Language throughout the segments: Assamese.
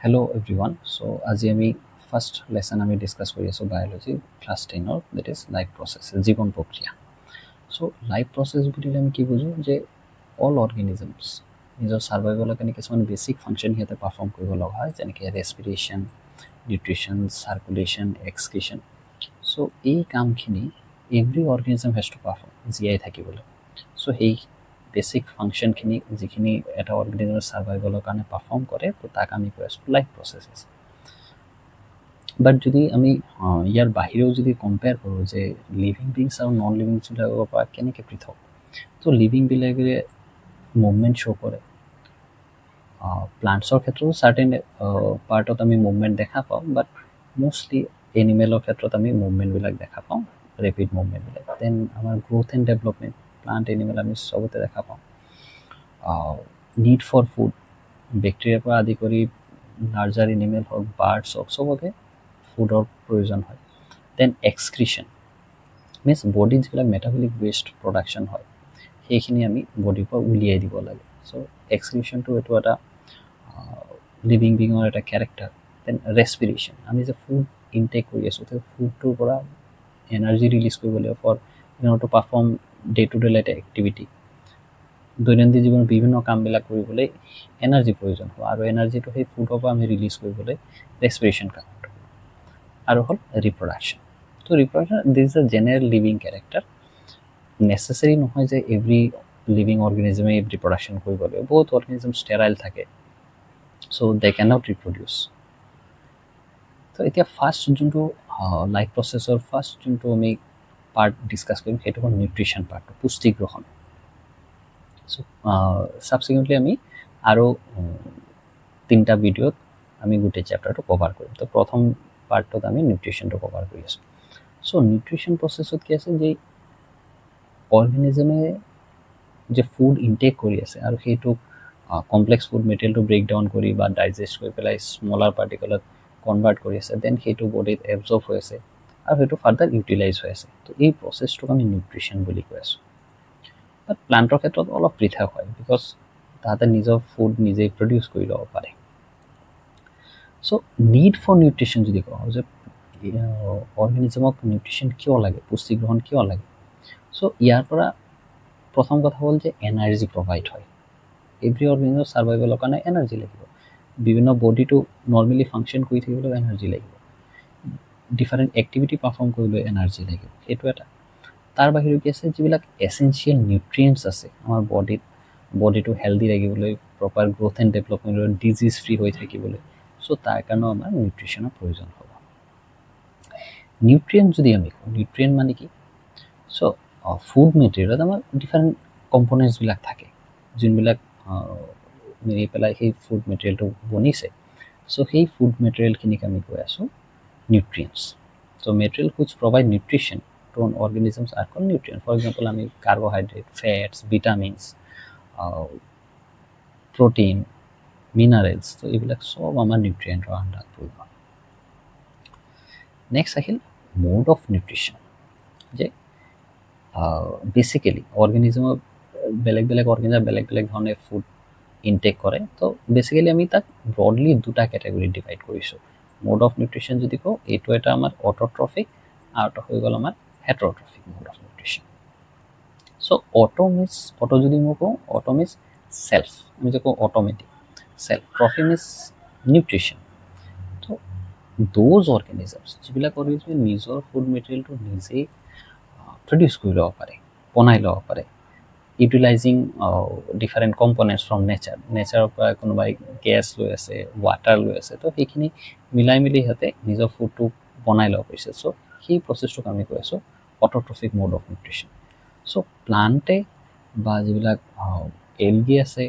Hello everyone. So আজি আমি ফাৰ্স্ট লেসন আমি ডিসকাস কৰি আছো biology class 10 that is life process জীবন প্রক্রিয়া। সো লাইফ প্রসেস বুলিলে আমি কি বুঝো যে অল অর্গানিজমস নিজৰ সাৰ্ভাইভালৰ কাৰণে কিছুমান বেসিক ফাংশন সিহঁতে পাৰফৰ্ম কৰিব লগা হয়, যেনেকৈ ৰেস্পিৰেশ্যন, নিউট্ৰিশ্যন, সাৰ্কুলেশন, এক্সক্ৰিশ্যন। সো এই কামখিনি এভৰি অৰ্গানিজম হেজ টু পাৰফৰ্ম জীয়াই থাকিবলৈ। সো সেই বেসিক ফাংশনখিনি যিখিনি এটা অৰ্গানিজমৰ সাৰ্ভাইভালৰ কাৰণে পাৰফৰ্ম কৰে, তো তাক আমি কৈ আছোঁ লাইফ প্ৰসেছেছ। বাট যদি আমি ইয়াৰ বাহিৰেও যদি কম্পেয়াৰ কৰোঁ যে লিভিং বিংছ আৰু নন লিভিং বিংছবিলাকৰ পৰা কেনেকৈ পৃথক, তো লিভিংবিলাকে মুভমেণ্ট শ্ব' কৰে। প্লাণ্টছৰ ক্ষেত্ৰতো চাৰ্টেন পাৰ্টত আমি মুভমেণ্ট দেখা পাওঁ, বাট মষ্টলি এনিমেলৰ ক্ষেত্ৰত আমি মুভমেণ্টবিলাক দেখা পাওঁ, ৰেপিড মুভমেণ্টবিলাক। দেন আমাৰ growth and development plant animal আমি চবতে দেখা পাওঁ। নিড ফৰ ফুড বেক্টেৰিয়াৰ পৰা আদি কৰি লাৰ্জাৰ এনিমেল হওক, বাৰ্ডছ হওক, চবকে ফুডৰ প্ৰয়োজন হয়। দেন এক্সক্ৰিশ্যন মিনছ বডিত যিবিলাক মেটাবলিক ৱেষ্ট প্ৰডাকশ্যন হয় সেইখিনি আমি বডিৰ পৰা উলিয়াই দিব লাগে। চ' এক্সক্ৰিশ্যনটো এইটো এটা লিভিং বিঙৰ এটা কেৰেক্টাৰ। দেন ৰেস্পিৰেশ্যন, আমি যে ফুড ইনটেক কৰি আছোঁ, সেই ফুডটোৰ পৰা এনাৰ্জি ৰিলিজ কৰিব লাগিব for to perform day to day life activity. দৈনন্দিন জীৱনত বিভিন্ন কামবিলাক কৰিবলৈ এনাৰ্জি প্ৰয়োজন হ'ব, আৰু এনাৰ্জিটো সেই ফুডৰ পৰা আমি ৰিলিজ কৰিবলৈ ৰেস্পিৰেশ্যন কামটো। আৰু হ'ল ৰিপ্ৰডাকশ্যন। তো reproduction this is a general living character. Necessary নহয় যে এভৰি লিভিং অৰ্গেনিজমে ৰিপ্ৰডাকশ্যন কৰিব লাগিব। বহুত অৰ্গেনিজম ষ্টেৰাইল থাকে, চ' দে কেন নট ৰিপ্ৰডিউচ। তো এতিয়া ফাৰ্ষ্ট যোনটো লাইফ প্ৰচেছৰ ফাৰ্ষ্ট যোনটো আমি পাৰ্ট ডিছকাছ কৰিম সেইটো হ'ল নিউট্ৰিশ্যন পাৰ্টটো, পুষ্টি গ্ৰহণ। চ' ছাবচিকুৱেণ্টলি আমি আৰু 3টা ভিডিঅ'ত আমি গোটেই চেপ্টাৰটো কভাৰ কৰিম। তো প্ৰথম পাৰ্টটোত আমি নিউট্ৰিশ্যনটো কভাৰ কৰি আছোঁ। চ' নিউট্ৰিশ্যন প্ৰচেছত কি আছে যে অৰ্গেনিজমে যে ফুড ইনটেক কৰি আছে আৰু সেইটোক কমপ্লেক্স ফুড মেটেৰিয়েলটো ব্ৰেক ডাউন কৰি বা ডাইজেষ্ট কৰি পেলাই স্মলাৰ পাৰ্টিকলত কনভাৰ্ট কৰি আছে, দেন সেইটো বডিত এবজৰ্ব হৈ আছে আৰু সেইটো ফাৰ্ডাৰ ইউটিলাইজ হৈ আছে। তো এই প্ৰচেছটোক আমি নিউট্ৰিশ্যন বুলি কৈ আছোঁ। বাট প্লাণ্টৰ ক্ষেত্ৰত অলপ পৃথক হয়, বিকজ তাহাঁতে নিজৰ ফুড নিজেই প্ৰডিউচ কৰি ল'ব পাৰে। চ' নিড ফৰ নিউট্ৰিশ্যন যদি কওঁ যে অৰ্গেনিজমক নিউট্ৰিশ্যন কিয় লাগে, পুষ্টি গ্ৰহণ কিয় লাগে, চ' ইয়াৰ পৰা প্ৰথম কথা হ'ল যে এনাৰ্জি প্ৰভাইড হয়। এভৰি অৰ্গেনিজমৰ ছাৰ্ভাইভেলৰ কাৰণে এনাৰ্জি লাগিব। বিভিন্ন বডিটো নৰ্মেলি ফাংচন কৰি থাকিবলৈ এনাৰ্জি লাগিব, ডিফাৰেণ্ট এক্টিভিটি পাৰফৰ্ম কৰিবলৈ এনাৰ্জি লাগিব, সেইটো এটা। তাৰ বাহিৰেও কি আছে, যিবিলাক এচেঞ্চিয়েল নিউট্ৰিয়েণ্টছ আছে আমাৰ বডিটো হেল্ডি ৰাখিবলৈ, প্ৰপাৰ গ্ৰ'থ এণ্ড ডেভেলপমেণ্টৰ, ডিজিজ ফ্ৰী হৈ থাকিবলৈ, চ' তাৰ কাৰণেও আমাৰ নিউট্ৰিশ্যনৰ প্ৰয়োজন হ'ব। নিউট্ৰিয়েণ্ট যদি আমি কওঁ, নিউট্ৰিয়েণ্ট মানে কি, চ' ফুড মেটেৰিয়েলত আমাৰ ডিফাৰেণ্ট কম্পনেণ্টছবিলাক থাকে, যোনবিলাক মিলি পেলাই সেই ফুড মেটেৰিয়েলটো বনিছে। চ' সেই ফুড মেটেৰিয়েলখিনিক আমি কৈ আছোঁ nutrients. So' material which provide nutrition to organisms are called nutrient. For example আমি carbohydrate, fats, vitamins, protein, minerals, তো এইবিলাক চব আমাৰ নিউট্ৰিয়েণ্টৰ আণ্ডাৰত পৰিব। নেক্সট আহিল মোড অফ নিউট্ৰিশ্যন, যে বেচিকেলি অৰ্গেনিজমৰ বেলেগ বেলেগ অৰ্গেনিজম বেলেগ বেলেগ ধৰণে ফুড ইনটেক কৰে। তো বেচিকেলি আমি তাক ব্ৰডলি 2টা কেটেগৰীত ডিভাইড কৰিছোঁ। মোড অফ নিউট্ৰিশ্যন যদি কওঁ, এইটো এটা আমাৰ অট'ট্ৰফিক আৰু এটা হৈ গ'ল আমাৰ heterotrophic mode of nutrition. So' auto' যদি মই কওঁ, অট' মিনছ চেল্ফ, আমি যে কওঁ automatic. Self trophy means nutrition. তো দ'জ অৰ্গেনিজমছ, যিবিলাক অৰ্গেনিজমে নিজৰ ফুড মেটেৰিয়েলটো নিজেই প্ৰডিউচ কৰি ল'ব পাৰে, বনাই ল'ব পাৰে, ইউটিলাইজিং ডিফাৰেণ্ট কম্পনেণ্টছ ফ্ৰম নেচাৰৰ পৰা কোনোবাই গেছ লৈ আছে, ৱাটাৰ লৈ আছে, তো সেইখিনি মিলাই মিলি সিহঁতে নিজৰ ফুডটো বনাই ল'ব পাৰিছে। চ' সেই প্ৰচেছটোক আমি কৈ আছোঁ অট'ট্ৰফিক মোড অফ নিউট্ৰিশ্যন। চ' প্লাণ্টে বা যিবিলাক এলগি আছে,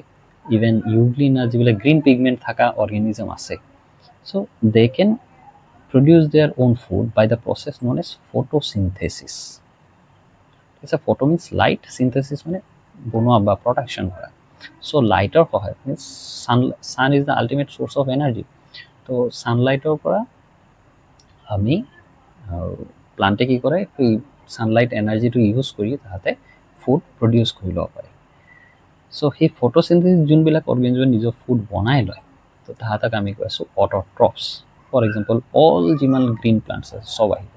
ইভেন ইউগ্লিনাৰ যিবিলাক গ্ৰীণ পিগমেণ্ট থকা অৰ্গেনিজম আছে, so' they can produce their own food by the process known as photosynthesis. Photo means light, synthesis মানে বনোৱা বা প্ৰডাকশ্যন কৰা। চ' লাইটৰ সহায়ত means sun is the ultimate source of energy. তো ছানলাইটৰ পৰা আমি প্লাণ্টে কি কৰে, সেই ছানলাইট এনাৰ্জিটো ইউজ কৰি তাহাঁতে ফুড প্ৰডিউচ কৰি ল'ব পাৰে। চ' সেই ফটোচিনথেচিছ যোনবিলাক অৰ্গেনিজমে নিজৰ ফুড বনাই লয়, তো তাহাঁতক আমি কৈ আছোঁ অট'ট্ৰফছ। ফৰ এক্সাম্পল অল যিমান গ্ৰীণ প্লাণ্টছ আছে চব আহিব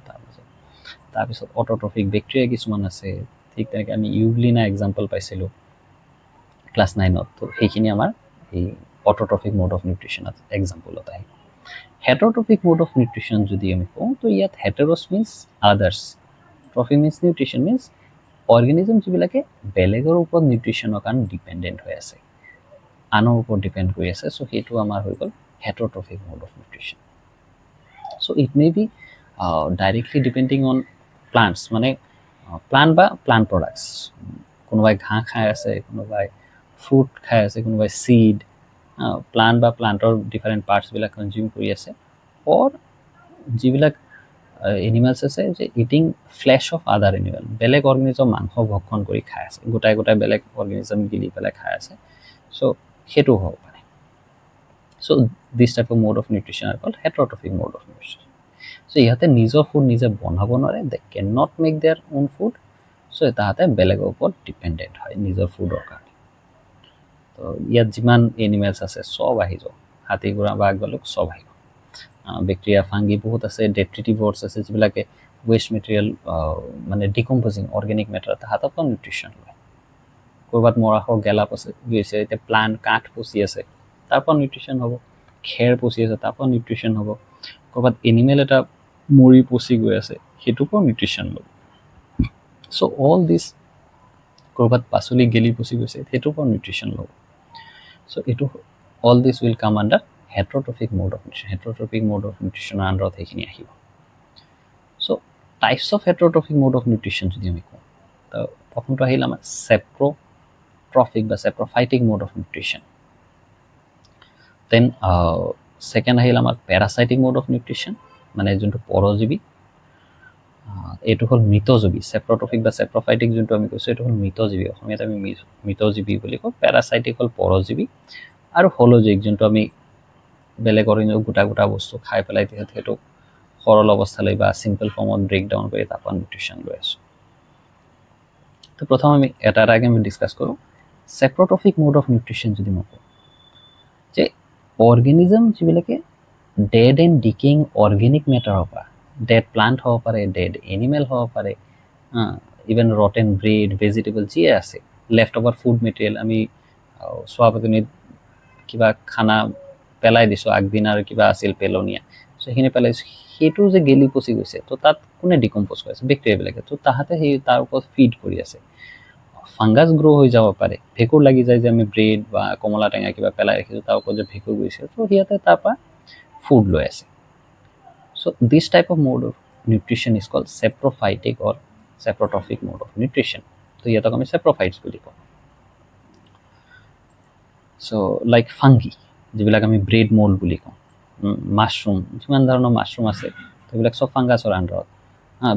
তাৰপিছত অট'ট্ৰফিক বেক্টেৰিয়া কিছুমান আছে। ঠিক তেনেকৈ আমি ইউগ্লিনা এক্সাম্পল পাইছিলোঁ ক্লাছ 9ত। তো সেইখিনি আমাৰ এই অট'ট্ৰফিক মোড অফ নিউট্ৰিশ্যনত এক্সাম্পলত আহিব। হেটাৰট্ৰফিক মোড অফ নিউট্ৰিশ্যন যদি আমি কওঁ তো ইয়াত heteros means others, trophy means nutrition means organism যিবিলাকে বেলেগৰ ওপৰত নিউট্ৰিশ্যনৰ কাৰণে ডিপেণ্ডেণ্ট হৈ আছে, আনৰ ওপৰত ডিপেণ্ড কৰি আছে। চ' সেইটো আমাৰ হৈ গ'ল heterotrophic mode of nutrition. So' it may be directly depending on plants, মানে প্লাণ্ট বা প্লাণ্ট প্ৰডাক্টছ। কোনোবাই ঘাঁহ খাই আছে, কোনোবাই ফ্ৰুট খাই আছে, কোনোবাই চিড, প্লাণ্ট বা প্লাণ্টৰ ডিফাৰেণ্ট পাৰ্টছবিলাক কনজিউম কৰি আছে। অৰ যিবিলাক এনিমেলছ আছে যে ইটিং ফ্লেছ অফ আদাৰ এনিমেল, বেলেগ অৰ্গেনিজম মাংস ভক্ষণ কৰি খাই আছে, গোটাই গোটাই বেলেগ অৰ্গেনিজম গিলি পেলাই খাই আছে। চ' সেইটো হ'ব পাৰে। So' this type of mode of nutrition are called heterotrophic mode of nutrition. So' ইহঁতে নিজৰ ফুড নিজে বনাব নোৱাৰে, they can not make their own food. So' তাহাঁতে বেলেগৰ ওপৰত ডিপেণ্ডেণ্ট হয় নিজৰ ফুডৰ কাৰণে। তো ইয়াত যিমান এনিমেলছ আছে চব আহি যাব, হাতী ঘোঁৰা বাঘ ভালুক চব আহিব। বেক্টেৰিয়া ফাংগি বহুত আছে, ডেট্ৰিটিভৰ্ছ আছে যিবিলাকে ৱেষ্ট মেটেৰিয়েল মানে ডিকম্প'জিং অৰ্গেনিক মেটাৰ তাহাঁতৰ পৰা নিউট্ৰিশ্যন লয়। ক'ৰবাত মৰাশ গেলা পচি গৈছে, এতিয়া প্লাণ্ট কাঠ পচি আছে তাৰ পৰা নিউট্ৰিশ্যন হ'ব, খেৰ পচি আছে তাৰ পৰা নিউট্ৰিশ্যন হ'ব, ক'ৰবাত এনিমেল এটা মৰি পচি গৈ আছে সেইটোৰ পৰা নিউট্ৰিশ্যন ল'ব। চ' অল দিছ, ক'ৰবাত পাচলি গেলি পচি গৈছে সেইটোৰ পৰা নিউট্ৰিশ্যন ল'ব। চ' এইটো all this will come under heterotrophic mode of nutrition. Heterotrophic mode of নিউট্ৰিশ্যনৰ আণ্ডাৰত সেইখিনি আহিব। So' types of heterotrophic mode of nutrition যদি আমি কওঁ, তো প্ৰথমটো আহিল আমাৰ চেপ্ৰ'ট্ৰফিক বা saprophytic mode of nutrition. Then second আহিল আমাৰ পেৰাচাইটিক মোড অফ নিউট্ৰিশ্যন, মানে যোনটো পৰজীৱী। এইটো হ'ল মৃতজীৱী। চেপ্ৰ'ট্ৰফিক বা চেপ্ৰ'ফাইটিক যোনটো আমি কৈছোঁ এইটো হ'ল মৃতজীৱী, অসমীয়াত আমি মৃতজীৱী বুলি কওঁ। পেৰাচাইটিক হ'ল পৰজীৱী, আৰু হল'জিক যোনটো আমি বেলেগৰ গোটা গোটা বস্তু খাই পেলাই সেইটো সৰল অৱস্থালৈ বা চিম্পল ফৰ্মত ব্ৰেকডাউন কৰি তাৰ পৰা নিউট্ৰিশ্যন লৈ আছোঁ। তো প্ৰথম আমি এটা এটাকৈ আমি ডিছকাছ কৰোঁ। চেপ্ৰ'ট্ৰফিক মোড অফ নিউট্ৰিশ্যন যদি মই কওঁ, যে অৰ্গেনিজম যিবিলাকে ডেড এণ্ড ডিকেইং অৰ্গেনিক মেটাৰৰ পৰা, ডেড প্লাণ্ট হ'ব পাৰে, ডেড এনিমেল হ'ব পাৰে, ইভেন ৰটেন ব্ৰেড, ভেজিটেবল যিয়ে আছে, লেফ্ট অভাৰ ফুড মেটেৰিয়েল, আমি চোৱাপাতনিত কিবা খানা পেলাই দিছোঁ, আগদিনাৰ কিবা আছিল পেলনীয়া, চ' সেইখিনি পেলাইছোঁ, সেইটো যে গেলি পচি গৈছে, তো তাত কোনে ডিকম্প'জ কৰি আছে? বেক্টেৰিয়াবিলাকে। তো তাহাঁতে সেই তাৰ ওপৰত ফিড কৰি আছে। ফাংগাছ গ্ৰ' হৈ যাব পাৰে, ভেঁকুৰ লাগি যায় যে আমি ব্ৰেড বা কমলা টেঙা কিবা পেলাই ৰাখিছোঁ তাৰ ওপৰত যে ভেঁকুৰ গৈছে, তো সিহঁতে তাৰ পৰা ফুড লৈ আছে। So' this type of mode of nutrition is called saprophytic or saprotrophic mode of nutrition. তো সিহঁতক আমি চেপ্ৰ'ফাইটছ বুলি কওঁ। চ' লাইক ফাংগি, যিবিলাক আমি ব্ৰেড মোল্ড বুলি কওঁ, মাছৰুম, যিমান ধৰণৰ মাছৰুম আছে সেইবিলাক চব ফাংগাছৰ আণ্ডাৰত,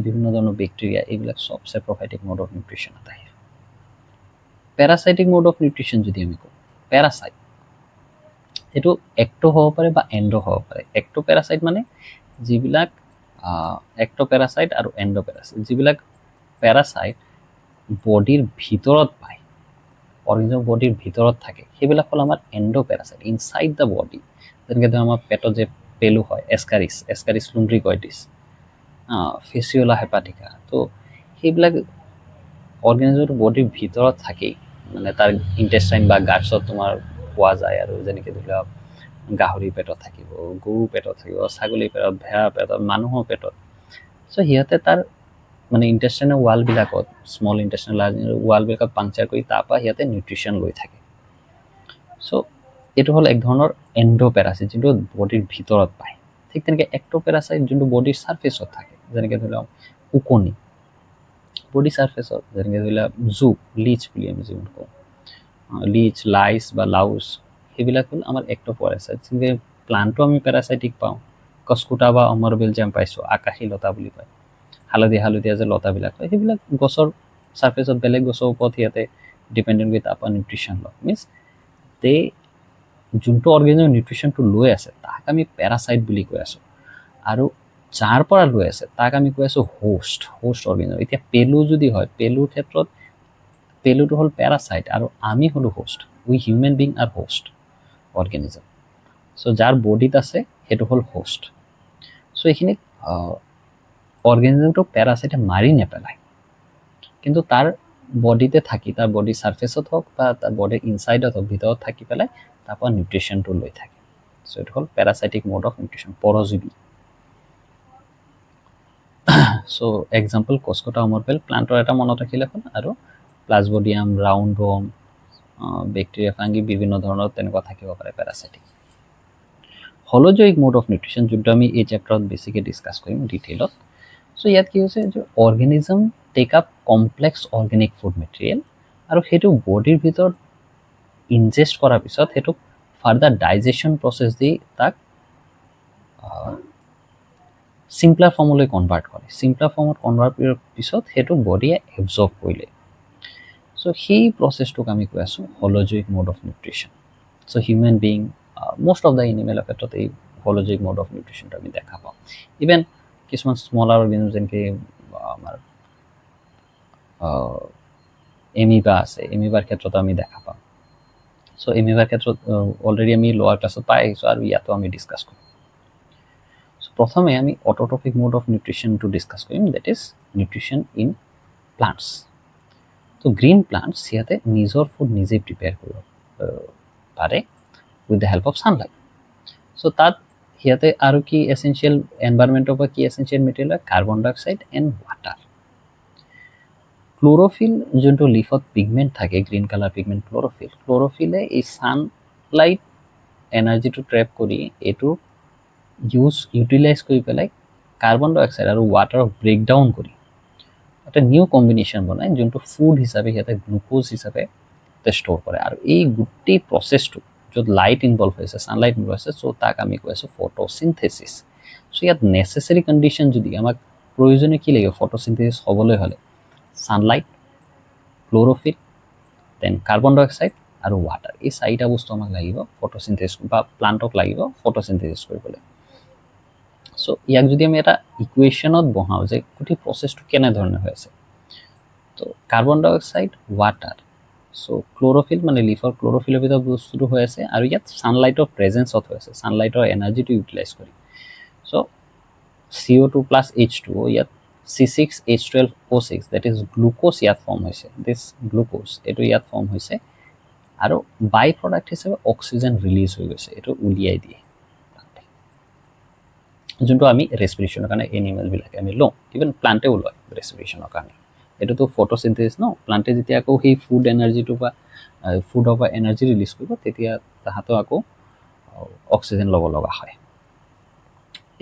বিভিন্ন ধৰণৰ বেক্টেৰিয়া, এইবিলাক চব চেপ্ৰ'ফাইটিক মোড অফ নিউট্ৰিশ্যনত আহে। পেৰাচাইটিক মোড অফ নিউট্ৰিশ্যন যদি আমি কওঁ, পেৰাচাইট এইটো একটো হ'ব পাৰে বা এণ্ড হ'ব পাৰে। একটো পেৰাচাইট মানে যিবিলাক একটো পেৰাচাইট আৰু এণ্ড পেৰাচাইট, যিবিলাক পেৰাচাইট বডিৰ ভিতৰত পায়, অৰ্গেনিজম বডিৰ ভিতৰত থাকে, সেইবিলাক হ'ল আমাৰ and parasite, inside the body. যেনেকৈ ধৰক আমাৰ পেটত যে পেলু হয়, এছকাৰিছ লুম্ব্ৰিকইটিছ, ফেচিঅলা হেপাটিকা, তো সেইবিলাক অৰ্গেনিজমটো বডিৰ ভিতৰত থাকেই, মানে তাৰ ইণ্টেষ্টাইন বা গাটছত তোমাৰ পোৱা যায়। আৰু যেনেকৈ ধৰি লওক গাহৰি পেটত থাকিব, গৰু পেটত থাকিব, ছাগলী পেটত, ভেড়া পেটত, মানুহৰ পেটত। চ' সিহঁতে তাৰ মানে ইণ্টেষ্টাইনৰ ৱালবিলাকত, স্মল ইণ্টেষ্টাইনৰ ৱালবিলাকত পাংচাৰ কৰি তাৰ পৰা সিহঁতে নিউট্ৰিশ্যন লৈ থাকে। চ' এইটো হ'ল এক ধৰণৰ এণ্ড'পেৰাচাইট, যোনটো বডিৰ ভিতৰত পায়। ঠিক তেনেকৈ এক্ট'পেৰাচাইট যোনটো বডিৰ ছাৰ্ফেচত থাকে, যেনেকৈ ধৰি লওক ওকণি, বডি ছাৰ্ফেচত, যেনেকৈ ধৰি লওক জোক, লিচ বুলি আমি যিমান কওঁ, লিচ, লাইচ বা লাউচ, সেইবিলাক হ'ল আমাৰ এক্ট'পেৰাচাইট। যেনেকৈ প্লাণ্টটো আমি পেৰাচাইটিক পাওঁ, কস্কুটা বা অমৰবেল যে আমি পাইছোঁ, আকাশী লতা বুলি কয়, হালধীয়া যে লতাবিলাক হয়, সেইবিলাক গছৰ ছাৰ্ফেচত, বেলেগ গছৰ ওপৰত সিহঁতে ডিপেণ্ডেণ্ট কৰি তাৰ পৰা নিউট্ৰিশ্যন লয়। মিনছ তে যোনটো অৰ্গেনিজমৰ নিউট্ৰিশ্যনটো লৈ আছে তাক আমি পেৰাচাইট বুলি কৈ আছোঁ, আৰু যাৰ পৰা লৈ আছে তাক আমি কৈ আছোঁ হোষ্ট অৰ্গেনিজম। এতিয়া পেলু যদি হয়, পেলুৰ ক্ষেত্ৰত পেলুটো হ'ল পেৰাচাইট আৰু আমি হ'লোঁ host. We human being are host organism. So যাৰ বডিত আছে সেইটো হ'ল হোষ্ট। সো এইখিনিত অৰ্গেনিজমটোক পেৰাচাইটে মাৰি নেপেলায়, কিন্তু তাৰ বডিতে থাকি, তাৰ বডি ছাৰ্ফেচত হওক বা তাৰ বডিৰ ইনচাইডত হওক, ভিতৰত থাকি পেলাই তাৰ পৰা নিউট্ৰিশ্যনটো লৈ থাকে। সো এইটো হ'ল পেৰাচাইটিক মোড অফ নিউট্ৰিশ্যন, পৰজীৱী। সো এক্সাম্পল কস্কটা অমৰবেল প্লান্টৰ এটা মনত ৰাখিলে হ'ল, আৰু প্লাজমডিয়াম, ৰাউণ্ড ৱৰ্ম, বেক্টেৰিয়া, ফাংগি, বিভিন্ন ধৰণৰ তেনেকুৱা থাকিব পাৰে পেৰাচাইটিক। হলোজয়িক মোড অফ নিউট্ৰিশ্যন, যোনটো আমি এই চেপ্টাৰত বেছিকৈ ডিছকাছ কৰিম ডিটেইলত। সো ইয়াত কি হৈছে যে organism take up complex organic food material, আৰু সেইটো বডিৰ ভিতৰত ইনজেষ্ট কৰাৰ পিছত সেইটোক ফাৰ্দাৰ ডাইজেশ্যন প্ৰচেছ দি তাক চিম্পলাৰ ফৰ্মলৈ কনভাৰ্ট কৰে। চিম্পলাৰ ফৰ্মত কনভাৰ্ট কৰাৰ পিছত সেইটো বডিয়ে এবজৰ্ব কৰিলে। সো সেই প্ৰচেছটোক আমি কৈ আছোঁ holozoic mode of nutrition. So human being, most of the এনিমেলৰ ক্ষেত্ৰত এই হলোজয়িক মোড অফ নিউট্ৰিশ্যনটো আমি দেখা পাওঁ। ইভেন কিছুমান স্মলাৰ অৰ্গেনিজম যেনেকৈ আমাৰ এমিবা আছে, এমিবাৰ ক্ষেত্ৰত আমি দেখা পাওঁ। সো এমিবাৰ ক্ষেত্ৰত অলৰেডি আমি লোৱাৰ ক্লাছত পাই আহিছোঁ, আৰু ইয়াতো আমি ডিছকাছ কৰিম। প্ৰথমে আমি অটোট্ৰফিক মোড অফ নিউট্ৰিশ্যনটো ডিছকাছ কৰিম, that is nutrition in plants. তো গ্ৰীণ প্লাণ্টছ সিহঁতে নিজৰ ফুড নিজেই প্ৰিপেয়াৰ কৰিব পাৰে with the help of sunlight. So তাত সিহঁতে আৰু কি এচেঞ্চিয়েল এনভাইৰমেণ্টৰ পৰা কি এচেঞ্চিয়েল মেটেৰিয়েল হয়, carbon dioxide and water. Chlorophyll যোনটো লিফত পিগমেণ্ট থাকে, গ্ৰীণ কালাৰ পিগমেণ্ট ক্লোৰ'ফিলে এই ছানলাইট এনাৰ্জিটো ট্ৰেপ কৰি এইটো ইউটিলাইজ কৰি পেলাই কাৰ্বন ডাই অক্সাইড আৰু ৱাটাৰক ব্ৰেকডাউন কৰি এটা নিউ কম্বিনেশ্যন বনায়, যোনটো ফুড হিচাপে সিহঁতে গ্লুক'জ হিচাপে ষ্ট'ৰ কৰে। আৰু এই গোটেই প্ৰচেছটো য'ত লাইট ইনভলভ হৈছে, ছানলাইট ইনভলভ হৈছে, চ' তাক আমি কৈ আছোঁ ফটোচিনথেচিছ। চ' ইয়াত নেচেচাৰী কণ্ডিশ্যন যদি আমাক প্ৰয়োজনীয় কি লাগিব ফটোচিনথেচিছ হ'বলৈ হ'লে, ছানলাইট, ক্লোৰ'ফিল, দেন কাৰ্বন ডাই অক্সাইড আৰু ৱাটাৰ, এই চাৰিটা বস্তু আমাক লাগিব ফটোচিনথেচিছ বা প্লাণ্টক লাগিব ফটোচিনথেচিছ কৰিবলৈ। চ' ইয়াক যদি আমি এটা ইকুৱেশ্যনত বহাওঁ যে গোটেই প্ৰচেছটো কেনেধৰণে হৈ আছে, তো কাৰ্বন ডাই অক্সাইড, ৱাটাৰ, চ' ক্লোৰ'ফিল মানে লিফৰ ক্লোৰ'ফিলৰ ভিতৰত বস্তুটো হৈ আছে, আৰু ইয়াত ছানলাইটৰ প্ৰেজেঞ্চত হৈ আছে, ছানলাইটৰ এনাৰ্জিটো ইউটিলাইজ কৰি। চ' CO2 প্লাছ H2O, ইয়াত C6H12O6, দেট ইজ গ্লুক'জ ইয়াত ফৰ্ম হৈছে, দিছ গ্লুক'জ এইটো ইয়াত ফৰ্ম হৈছে, আৰু বাই প্ৰডাক্ট হিচাপে অক্সিজেন ৰিলিজ হৈ গৈছে, এইটো উলিয়াই দিয়ে, যোনটো আমি ৰেছপিৰেশ্যনৰ কাৰণে এনিমেলবিলাকে আমি লওঁ, ইভেন প্লাণ্টেও লয় ৰেছপিৰেশ্যনৰ কাৰণে। এইটোতো ফটোচিনথেচিছ ন, প্লাণ্টে যেতিয়া আকৌ সেই ফুড এনাৰ্জিটো বা ফুডৰ পৰা এনাৰ্জি ৰিলিজ কৰিব, তেতিয়া তাহাঁতেও আকৌ অক্সিজেন ল'ব লগা হয়।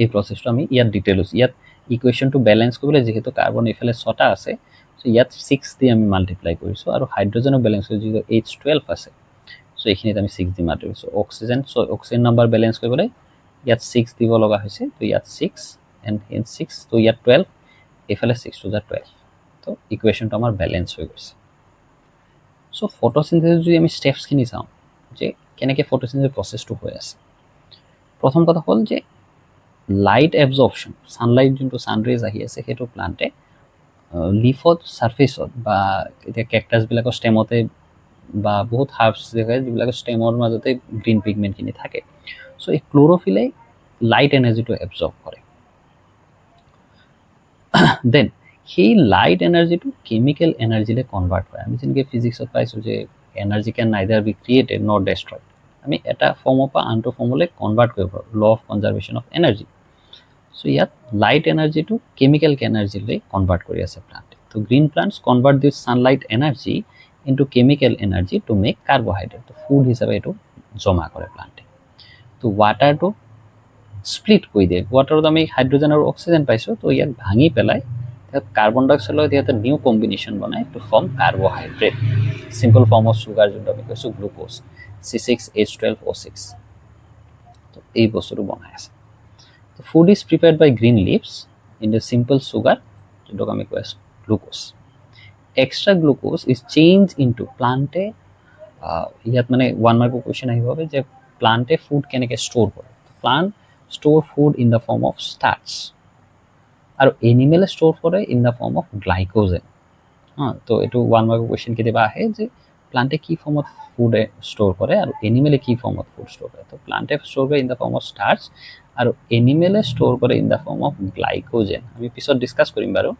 এই প্ৰচেছটো আমি ইয়াত ডিটেইল হৈছোঁ। ইয়াত ইকুৱেশ্যনটো বেলেঞ্চ কৰিবলৈ যিহেতু কাৰ্বন এইফালে 6টা আছে, চ' ইয়াত 6 দি আমি মাল্টিপ্লাই কৰিছোঁ, আৰু হাইড্ৰজেনক বেলেঞ্চ কৰিছোঁ, যিহেতু H12 আছে, চ' এইখিনিত আমি 6 দি মাল্টিপ্লাই কৰিছোঁ। অক্সিজেন, চ' অক্সিজেন নাম্বাৰ বেলেঞ্চ কৰিবলৈ ইয়াত 6 দিব লগা হৈছে, তো ইয়াত 6 এণ্ড 6, তো ইয়াত 12, এইফালে 6 টু দ্য 12, তো ইকুৱেশ্যনটো আমাৰ বেলেঞ্চ হৈ গৈছে। চ' ফটোচিনথেচিছ যদি আমি ষ্টেপছখিনি চাওঁ যে কেনেকৈ ফটোচিনথেচিছ প্ৰচেছটো হৈ আছে, প্ৰথম কথা হ'ল যে লাইট এবজৰ্পশ্যন, ছানলাইট যোনটো ছানৰেজ আহি আছে, সেইটো প্লাণ্টে লিফত, ছাৰ্ফেচত, বা এতিয়া কেকটাছবিলাকৰ ষ্টেমতে, বা বহুত হাৰ্বছ জেগাই যিবিলাকৰ ষ্টেমৰ মাজতে গ্ৰীণ পিগমেণ্টখিনি থাকে, চ' এই ক্লোৰ'ফিলে লাইট এনাৰ্জিটো এবজৰ্ব কৰে। দেন সেই লাইট এনাৰ্জিটো কেমিকেল এনাৰ্জিলৈ কনভাৰ্ট কৰে। আমি যেনেকৈ ফিজিক্সত পাইছোঁ যে এনাৰ্জি কেন নাইদাৰ বি ক্ৰিয়েটেড নৰ ডেষ্ট্ৰয়ড, আমি এটা ফৰ্মৰ পৰা আনটো ফৰ্মলৈ কনভাৰ্ট কৰিব পাৰোঁ, law of conservation of energy. So' ইয়াত লাইট এনাৰ্জিটো কেমিকেল এনাৰ্জিলৈ কনভাৰ্ট কৰি আছে প্লাণ্টে। তো green plants convert this sunlight energy into chemical energy to make carbohydrate, তো ফুড হিচাপে এইটো জমা কৰে প্লাণ্টে। তো ৱাটাৰটো স্প্লিট কৰি দিয়ে, ৱাটাৰত আমি হাইড্ৰজেন আৰু অক্সিজেন পাইছোঁ, তো ইয়াক ভাঙি পেলাই তাত কাৰ্বন ডাই অক্সাইডৰ লগত ইয়াতে নিউ কম্বিনেশ্যন বনায় to form carbohydrate, simple form of sugar যোনটো আমি কৈছোঁ গ্লুক'জ, C6H12O6, তো এই বস্তুটো বনাই আছে। তো food is prepared by green leaves in the simple sugar, যোনটোক আমি কৈ আছোঁ glucose. Extra glucose is change into, প্লাণ্টে ইয়াত মানে 1 মাৰ্কৰ কুৱেশ্যন আহিব যে প্লাণ্টে ফুড কেনেকৈ ষ্ট'ৰ কৰে। Plant store food in the form of starch, আৰু এনিমেলে ষ্ট'ৰ কৰে in the form of glycogen. তো এইটো 1 মাৰ্কৰ কুৱেশ্যন কেতিয়াবা আহে যে প্লান্টে কি ফৰ্মত ফুড ষ্ট'ৰ কৰে আৰু এনিমেলে কি ফৰ্মত ফুড ষ্ট'ৰ কৰে। তো প্লান্টে ষ্ট'ৰ কৰে in the form of starch আৰু এনিমেলে ষ্ট'ৰ কৰে in the form of glycogen. আমি পিছত ডিছকাছ কৰিম বাৰু।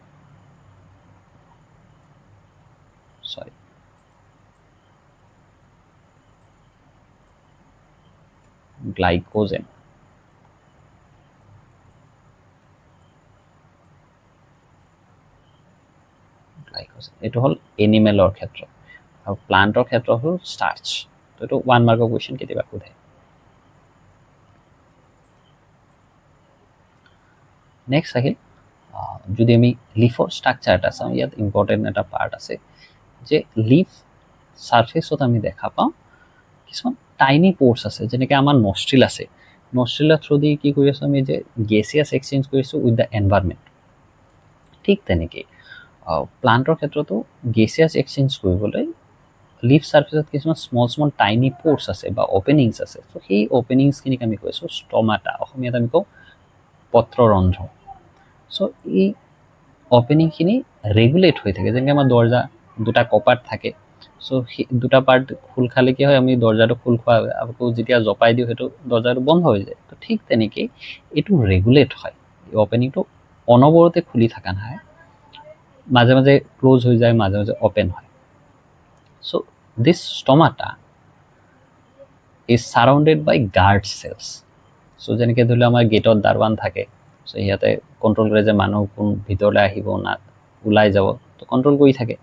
সৰি, গ্লাইকোজেন। এইটো হ'ল এনিমেলৰ ক্ষেত্ৰত আৰু প্লান্টৰ ক্ষেত্ৰত হ'ল ষ্টাৰ্চ। তো এইটো 1 মাৰ্কৰ কুৱেশ্যন কেতিয়াবা সোধে। নেক্সট আহিল যদি আমি লিফৰ ষ্ট্ৰাকচাৰ এটা চাওঁ, ইয়াত ইম্পৰ্টেণ্ট এটা পাৰ্ট আছে যে লিফ ছাৰ্ফেচত আমি দেখা পাওঁ কিছুমান টাইনি প'ৰ্ছ আছে, যেনেকৈ আমাৰ নষ্ট্ৰিল আছে। নষ্ট্ৰিলৰ থ্ৰুদি কি কৰি আছোঁ আমি, যে গেছিয়াছ এক্সচেঞ্জ কৰিছোঁ উইথ দ্য এনভাইৰমেণ্ট। ঠিক তেনেকৈ প্লান্টৰ ক্ষেত্ৰতো গেছিয়াছ এক্সচেঞ্জ কৰিবলৈ লিফ ছাৰ্ফেচত কিছুমান স্মল টাইনি প'ৰ্ছ আছে বা অপেনিংছ আছে। চ' সেই অপেনিংছখিনিক আমি কৈছোঁ ষ্টমাটা, অসমীয়াত আমি কওঁ পত্ৰৰন্ধ্ৰ। চ' এই অপেনিংখিনি ৰেগুলেট হৈ থাকে, যেনেকৈ আমাৰ দৰ্জা দুটা কপাট থাকে। চ' সেই দুটা পাৰ্ট খোল খালে কি হয়, আমি দৰ্জাটো খোল খোৱা আকৌ যেতিয়া জপাই দিওঁ সেইটো দৰ্জাটো বন্ধ হৈ যায়। তো ঠিক তেনেকৈ এইটো ৰেগুলেট হয়, এই অপেনিংটো অনবৰতে খুলি থকা নহয়, মাজে মাজে ক্ল'জ হৈ যায়, মাজে মাজে অপেন হয়। চ' দিছ ষ্টমাটা ইজ ছাৰাউণ্ডেড বাই গাৰ্ড চেলছ। চ' যেনেকৈ ধৰি লওক আমাৰ গেটত দাৰৱান থাকে, চ' সিহঁতে কণ্ট্ৰল কৰে যে মানুহ কোন ভিতৰলৈ আহিব না ওলাই যাব, তো কণ্ট্ৰল কৰি থাকে।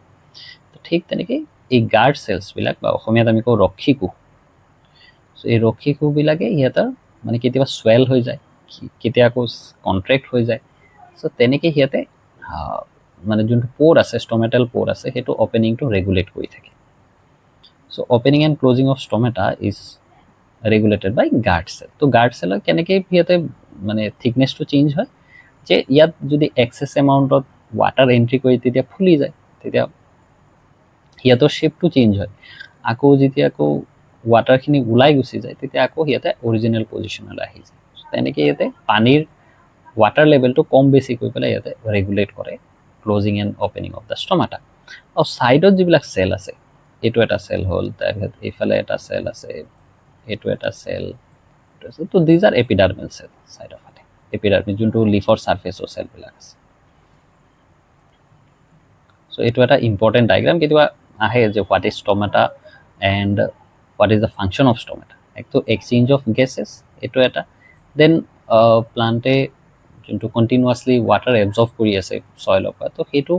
তো ঠিক তেনেকৈ এই গাৰ্ড চেলছবিলাক বা অসমীয়াত আমি কওঁ ৰক্ষী কোষ। চ' এই ৰক্ষী কোষবিলাকে সিহঁতৰ মানে কেতিয়াবা চুৱেল হৈ যায়, কেতিয়া আকৌ কণ্ট্ৰেক্ট হৈ যায়। চ' তেনেকৈ সিহঁতে মানে যোনটো প'ৰ আছে, ষ্টমেটেল প'ৰ আছে, সেইটো অপেনিংটো ৰেগুলেট কৰি থাকে। So' opening and closing of stomata is regulated by guard cell. তো গাৰ্ড চেলৰ কেনেকৈ সিহঁতে মানে থিকনেছটো চেঞ্জ হয়, যে ইয়াত যদি এক্সেছ এমাউণ্টত ৱাটাৰ এণ্ট্ৰি কৰি তেতিয়া ফুলি যায়, তেতিয়া সিহঁতৰ শ্বেপটো চেঞ্জ হয়। আকৌ যেতিয়া আকৌ ৱাটাৰখিনি ওলাই গুচি যায়, তেতিয়া আকৌ সিহঁতে অৰিজিনেল পজিশ্যনলৈ আহি যায়। তেনেকৈ সিহঁতে পানীৰ ৱাটাৰ লেভেলটো কম বেছি কৰি পেলাই ইয়াতে ৰেগুলেট কৰে closing and opening of the stomata. আৰু ছাইডত যিবিলাক চেল আছে, এইটো এটা চেল হ'ল, তাৰপিছত এইফালে এটা চেল আছে, এইটো এটা চেল, তো দিজ আৰ এপিডাৰ্মেল চেল ছাইডৰ ফালে। এপিডাৰ্মিল যোনটো লিফৰ ছাৰ্ফেচৰ চেলবিলাক আছে। চ' এইটো এটা ইম্পৰ্টেণ্ট ডায়েগ্ৰাম, কেতিয়াবা আহে যে what is stomata and what is the function of stomata. একটো এক্সচেঞ্জ অফ গেছেছ, এইটো এটা। দেন প্লান্টে যোনটো কণ্টিনিউৱাছলি ৱাটাৰ এবজৰ্ভ কৰি আছে চইলৰ পৰা, তো সেইটো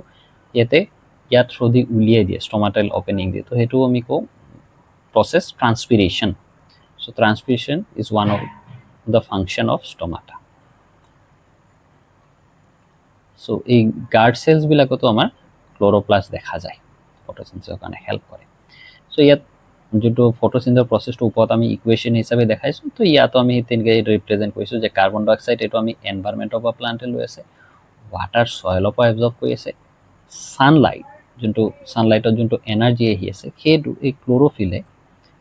ইয়াত থ্ৰুদি উলিয়াই দিয়ে ষ্টমাটেল অপেনিং দিয়ে। তো সেইটো আমি কওঁ process transpiration. So' transpiration is one of the function of stomata. So' এই গাৰ্ড চেলছবিলাকতো আমাৰ ক্ল'ৰ'প্লাষ্ট দেখা যায়, ফটোচিনথেছিছৰ কাৰণে হেল্প কৰে। চ' ইয়াত যোনটো ফটোচিনথেছিছৰ প্ৰচেছটো ওপৰত আমি ইকুৱেশ্যন হিচাপে দেখাইছোঁ, তো ইয়াতো আমি তেনেকৈ ৰিপ্ৰেজেণ্ট কৰিছোঁ যে কাৰ্বন ডাই অক্সাইড এইটো আমি এনভাইৰমেণ্টৰ পৰা প্লান্টে লৈ আছে, ৱাটাৰ চইলৰ পৰা এবজৰ্ভ কৰি আছে, ছানলাইট ছানলাইটত যোনটো এনাৰ্জি আহি আছে সেইটো এই ক্ল'ৰ'ফিলে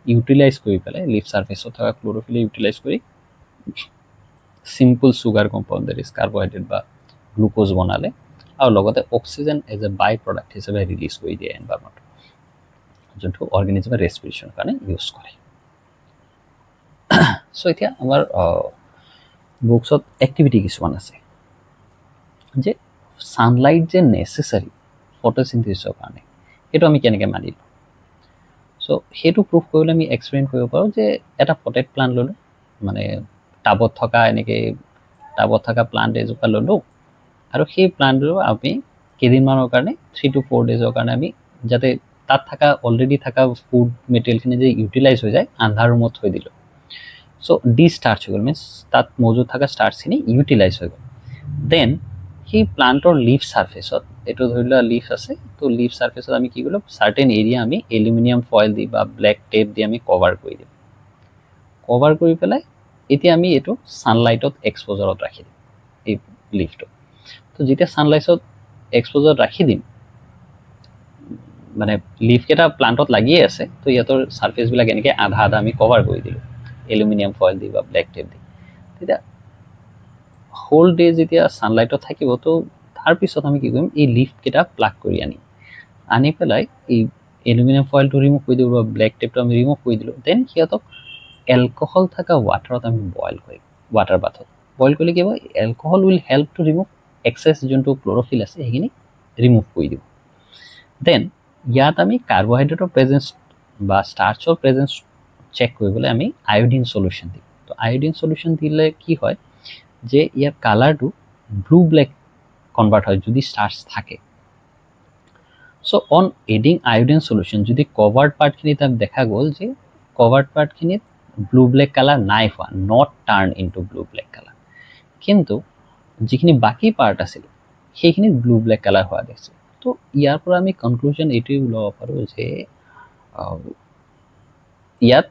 ইউটিলাইজ কৰি পেলাই, লিফ ছাৰ্ফেচত থকা ক্ল'ৰ'ফিলে ইউটিলাইজ কৰি simple sugar compound that is carbohydrate বা গ্লুক'জ বনালে, আৰু লগতে oxygen as a by product হিচাপে ৰিলিজ কৰি দিয়ে এনভাইৰমেণ্টত, যোনটো অৰ্গেনিজমে ৰেছপিৰেশ্যনৰ কাৰণে ইউজ কৰে। চ' এতিয়া আমাৰ বুকছত এক্টিভিটি কিছুমান আছে যে ছানলাইট যে নেচেচাৰী ফটোচিনথেছিছৰ কাৰণে, সেইটো আমি কেনেকৈ মানিলোঁ। চ' সেইটো প্ৰুভ কৰিবলৈ আমি এক্সপেৰিমেণ্ট কৰিব পাৰোঁ যে এটা পটেড প্লান্ট ল'লোঁ, মানে টাবত থকা প্লান্ট এজোপা ল'লোঁ, আৰু সেই প্লান্টটো আমি কেইদিনমানৰ কাৰণে 3 to 4 days কাৰণে আমি যাতে তাত থকা অলৰেডি থকা ফুড মেটেৰিয়েলখিনি যে ইউটিলাইজ হৈ যায়, আন্ধাৰ ৰুমত থৈ দিলোঁ। চ' ডিষ্টাৰ্চ হৈ গ'ল, মিনছ তাত মজুত থকা ষ্টাৰ্চখিনি ইউটিলাইজ হৈ গ'ল। দেন সেই প্লান্টৰ লিফ ছাৰ্ফেচত, এইটো ধৰি লোৱা লিফ আছে, তো লিফ ছাৰ্ফেচত আমি কি কৰিলোঁ, চাৰ্টেন এৰিয়া আমি এলুমিনিয়াম ফইল দি বা ব্লেক টেপ দি আমি কভাৰ কৰি দিম। কভাৰ কৰি পেলাই এতিয়া আমি এইটো ছানলাইটত এক্সপ'জাৰত ৰাখি দিম এই লিফটো। তো যেতিয়া ছানলাইটত এক্সপ'জাৰত ৰাখি দিম, মানে লিফকেইটা প্লান্টত লাগিয়ে আছে, তো ইহঁতৰ ছাৰ্ফেচবিলাক এনেকৈ আধা আধা আমি কভাৰ কৰি দিলোঁ এলুমিনিয়াম ফইল দি বা ব্লেক টেপ দি। তেতিয়া হোল ডে যেতিয়া ছানলাইটত থাকিব, তো তাৰপিছত আমি কি কৰিম, এই লিফকেইটা প্লাগ কৰি আনি পেলাই এই এলুমিনিয়াম ফয়েলটো ৰিমুভ কৰি দিলোঁ বা ব্লেক টেপটো আমি ৰিমুভ কৰি দিলোঁ, দেন সিহঁতক এলকহল থকা ৱাটাৰত আমি বইল কৰিম, ৱাটাৰ বাথত বইল কৰিলে কি হ'ব, alcohol will help to remove excess যোনটো ক্ল'ৰফিল আছে সেইখিনি ৰিমুভ কৰি দিব। দেন ইয়াত আমি কাৰ্বহাইড্ৰেটৰ প্ৰেজেঞ্চ বা ষ্টাৰ্চৰ প্ৰেজেঞ্চ চেক কৰিবলৈ আমি আয়োডিন সলিউশ্যন দিম। তো আয়োডিন সলিউশ্যন দিলে কি হয় যে ইয়াৰ কালাৰটো ব্লু ব্লেক কনভাৰ্ট হয় যদি ষ্টাৰ্চ থাকে। চ' অন এডিং আয়োডিন সলিউশ্যন যদি কভাৰ্ড পাৰ্টখিনি তাত দেখা গ'ল যে কভাৰ্ড পাৰ্টখিনিত ব্লু ব্লেক কালাৰ নাই হোৱা, not turn into blue black colour, কিন্তু যিখিনি বাকী পাৰ্ট আছিল সেইখিনিত ব্লু ব্লেক কালাৰ হোৱা দেখিছে। তো ইয়াৰ পৰা আমি কনক্লুজন এইটোৱে ওলাব পাৰোঁ যে ইয়াত